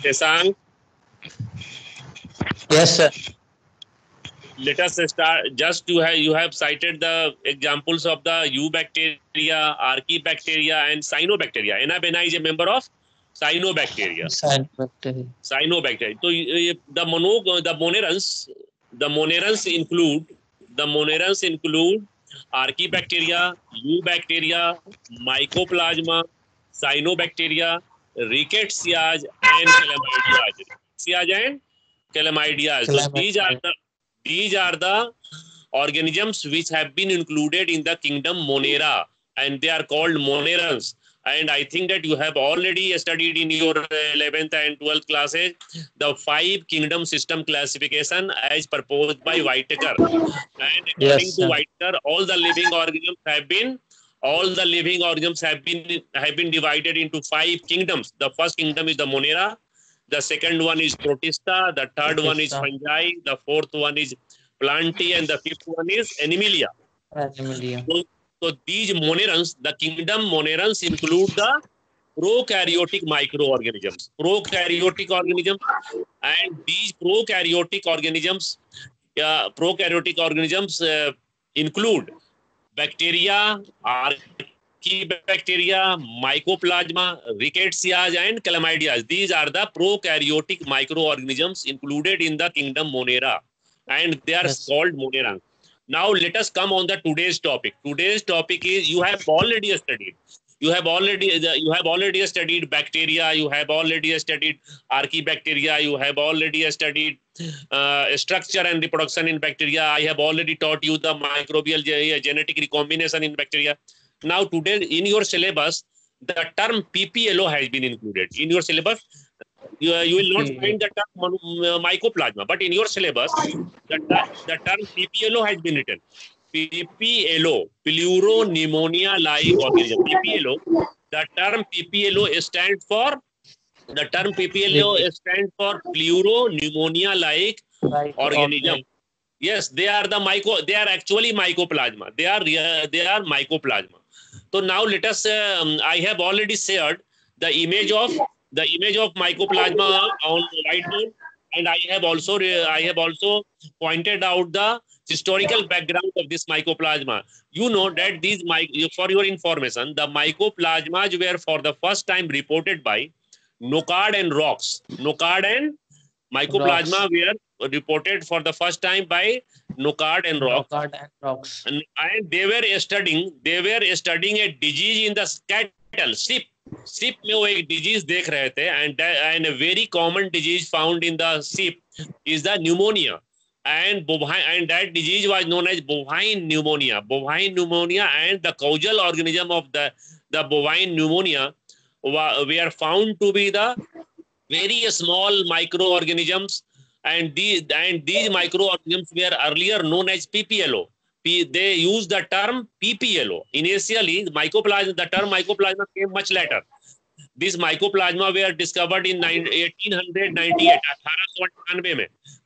Shashank, Yes, sir. let us start. Just you have cited the examples of the U bacteria, Archaebacteria, and Cyanobacteria. Enabena is a member of Cyanobacteria. Cyanobacteria. Cyanobacteria. So the monerans include Archaebacteria, Eubacteria, Mycoplasma, Cyanobacteria, Rickettsias, and Chlamydias. Rickettsias and Chlamydias. So Clamacterium. these are the organisms which have been included in the kingdom Monera, and they are called monerans. And I think that you have already studied in your 11th and 12th classes the 5 kingdom system classification as proposed by Whitaker. And according Yes, to sir. Whitaker, all the living organisms have been divided into 5 kingdoms. The first kingdom is the Monera. The second one is Protista. The third one is Protista. fungi. The fourth one is Plantae, and the fifth one is Animalia. Animalia. So these monerans, the kingdom monerans include the prokaryotic microorganisms. Prokaryotic organisms, and these prokaryotic organisms include bacteria, Archaebacteria, Mycoplasma, Rickettsias, and Chlamydias. These are the prokaryotic microorganisms included in the kingdom Monera, and they are Yes. called Monerans. Now let us come on the today's topic. Today's topic is you have already studied. You have already studied bacteria. You have already studied Archaebacteria. You have already studied structure and reproduction in bacteria. I have already taught you the microbial genetic recombination in bacteria. Now today in your syllabus, the term PPLO has been included. In your syllabus, you will not find the term mycoplasma, but in your syllabus, the term PPLO has been written. PPLO, pleuropneumonia-like organism. PPLO, the term PPLO stands for pleuropneumonia-like Like organism. Yes, they are actually mycoplasma. They are mycoplasma. So now let us. I have already shared the image of mycoplasma on whiteboard, and I have also pointed out the historical background of this mycoplasma. You know that for your information, the mycoplasmas were for the first time reported by Nocard and Rocks. Nocard and mycoplasma were reported for the first time by Nocard and Rocks. Nocard and Rocks. And they were studying a disease in the cattle, sheep. Sheep में वो एक disease देख रहे थे, and a very common disease found in the sheep is the pneumonia, and that disease was known as bovine pneumonia. Bovine pneumonia, and the causal organism of the bovine pneumonia were found to be the very small microorganisms, and these microorganisms were earlier known as PPLO. They used the term PPLO. Initially, the term mycoplasma came much later. These mycoplasma were discovered in 1898.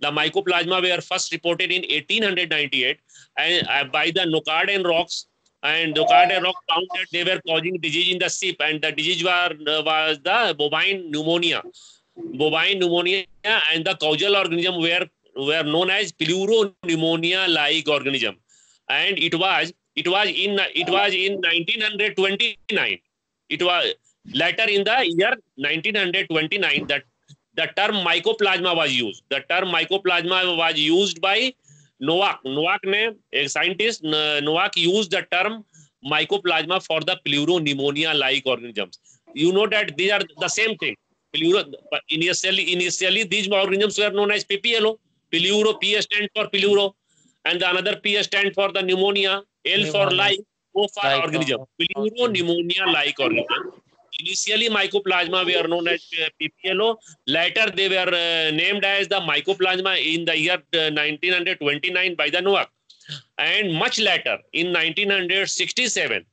The mycoplasma were first reported in 1898 and by the Nocard and Rocks. And Nocard and Rocks found that they were causing disease in the sheep, and the disease was the bovine pneumonia. Bovine pneumonia, and the causal organism were known as pleuropneumonia-like organism. And it was in 1929. It was later in the year 1929 that the term mycoplasma was used. The term mycoplasma was used by Novak. A scientist, Novak used the term mycoplasma for the pleuropneumonia-like organisms. You know that these are the same thing. Initially, these organisms were known as PPLO. Pleuro, P stands for pleuro, and the another P stands for the pneumonia, L for like, O for organism. Pleuropneumonia-like organism. Initially, mycoplasma were known as PPLO. Later, they were named as the mycoplasma in the year 1929 by the Novak. And much later, in 1967,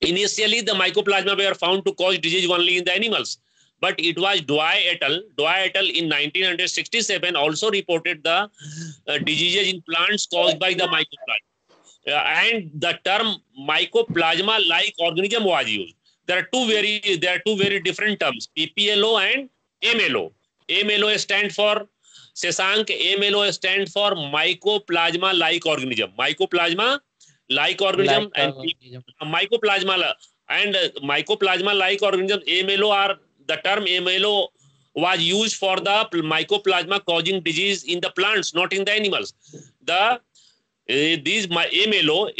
initially the mycoplasma were found to cause disease only in the animals. But it was Dwyer et al. In 1967 also reported the diseases in plants caused by the mycoplasma. And the term mycoplasma-like organism was used. There are two very different terms, PPLO and MLO. AMLO stand for Shashank. AMLO stand for mycoplasma-like organism. Mycoplasma-like organism Like and organism. mycoplasma and mycoplasma-like organism. AMLO are the term AMLO was used for the mycoplasma causing disease in the plants, not in the animals. The these AMLO,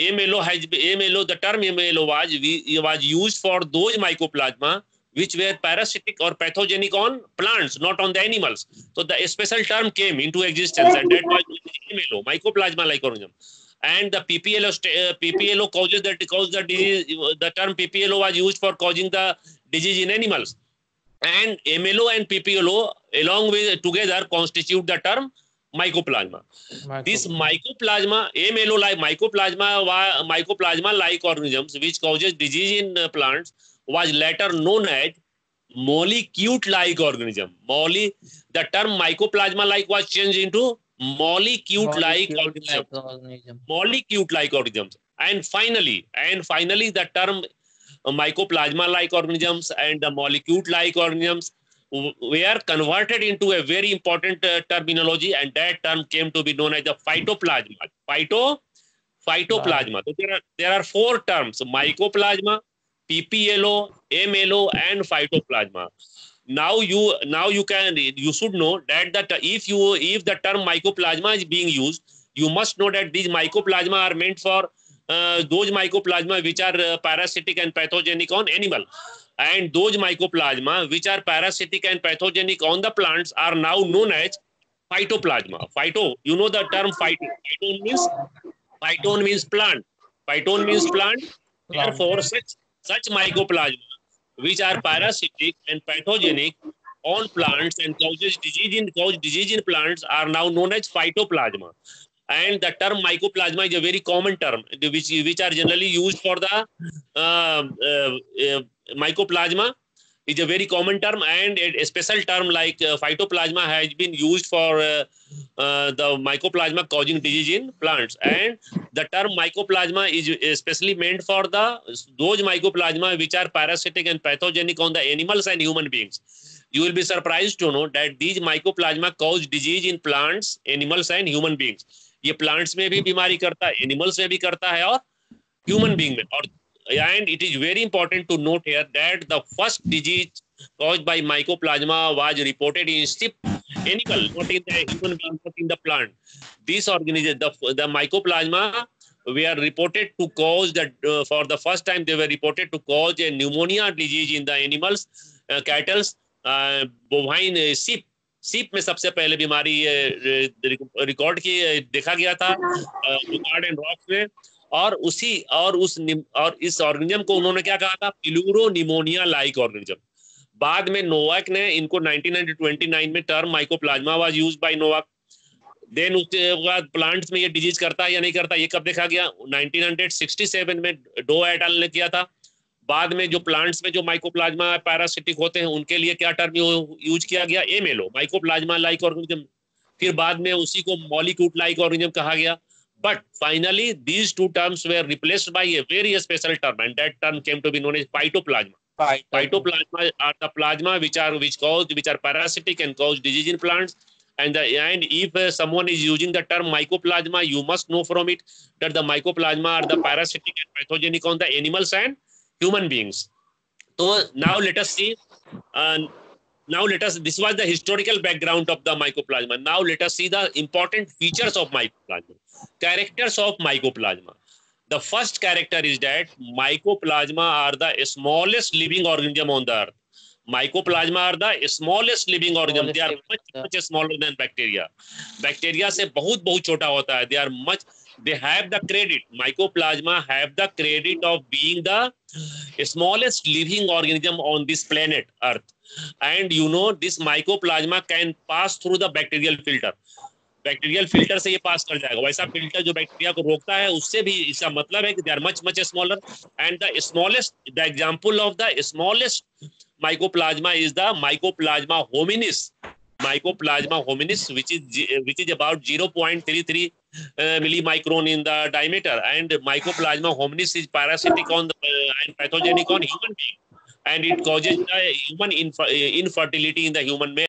the term AMLO was used for those mycoplasma which were parasitic or pathogenic on plants, not on the animals. So the special term came into existence, and that was AMLO, mycoplasma-like organism. And the PPLO causes the disease. The term PPLO was used for causing the disease in animals. And MLO and PPLO along with together constitute the term mycoplasma. This mycoplasma, AMLO like mycoplasma like organisms which causes disease in plants was later known as molecute like organism. The term mycoplasma like was changed into molecute like organism. Molecute like organisms. And finally the term mycoplasma like organisms and the molecule like organisms were converted into a very important terminology, and that term came to be known as the phytoplasma. Phytoplasma. So there are four terms: mycoplasma, PPLO, MLO, and phytoplasma. Now you should know that if the term mycoplasma is being used, you must know that these mycoplasma are meant for those mycoplasma which are parasitic and pathogenic on animal, and those mycoplasma which are parasitic and pathogenic on the plants are now known as phytoplasma. Phyto, you know the term phyto. Phyton means plant. Phyton means plant. Therefore, such mycoplasma which are parasitic and pathogenic on plants and cause disease in plants are now known as phytoplasma. And the term mycoplasma is a very common term which are generally used for the mycoplasma is a very common term, and a special term like phytoplasma has been used for the mycoplasma causing disease in plants. And the term mycoplasma is especially meant for those mycoplasma which are parasitic and pathogenic on the animals and human beings. You will be surprised to know that these mycoplasma cause disease in plants, animals and human beings. ये plants में भी बीमारी करता है, animals में भी करता है और human being में. And it is very important to note here that the first disease caused by mycoplasma was reported in sheep animal, not in the human being, not in the plant. These organisms, the mycoplasma were reported to cause for the first time they were reported to cause a pneumonia disease in the animals, cattle, bovine, sheep. सीप में सबसे पहले बीमारी record की देखा गया था record and rocks में, और इस ऑर्गेनिज्म को उन्होंने क्या कहा था, प्लूरोनिमोनिया लाइक ऑर्गेनिज्म. बाद में नोवाक ने इनको 1929 में term mycoplasma was used by Nowak. Then उसके बाद प्लांट्स में ये डिजीज करता है या नहीं करता ये कब देखा गया, 1967 में डो एट अल ने किया था. बाद में जो प्लांट्स में जो माइकोप्लाज्मा पैरासिटिक होते हैं उनके लिए क्या टर्म यूज किया गया, एमएलओ, माइकोप्लाज्मा लाइक ऑर्गेनिज्म. फिर बाद में उसी को मॉलिक्यूट लाइक ऑर्गेनिज्म कहा गया. But finally, these two terms were replaced by a very special term, and that term came to be known as phytoplasma. Phytoplasma are the plasma which are parasitic and cause disease in plants. And if someone is using the term mycoplasma, you must know from it that the mycoplasma are the parasitic and pathogenic on the animals and human beings. So now let us see. This was the historical background of the mycoplasma. Now let us see the important features of mycoplasma. Characters of mycoplasma. The first character is that mycoplasma are the smallest living organism on the earth. Mycoplasma are the smallest living organism. They are much smaller than bacteria. Bacteria से बहुत छोटा होता है. They have the credit. Mycoplasma have the credit of being the smallest living organism on this planet Earth. And you know this mycoplasma can pass through the bacterial filter. Bacterial filter से ये पास कर जाएगा. वैसा filter जो bacteria को रोकता है उससे भी इसका मतलब है कि they are much smaller. And the example of the smallest mycoplasma is the mycoplasma hominis. Mycoplasma hominis, which is about 0.33 millimicron in the diameter, and mycoplasma hominis is parasitic and pathogenic on human being, and it causes human infertility in the human male.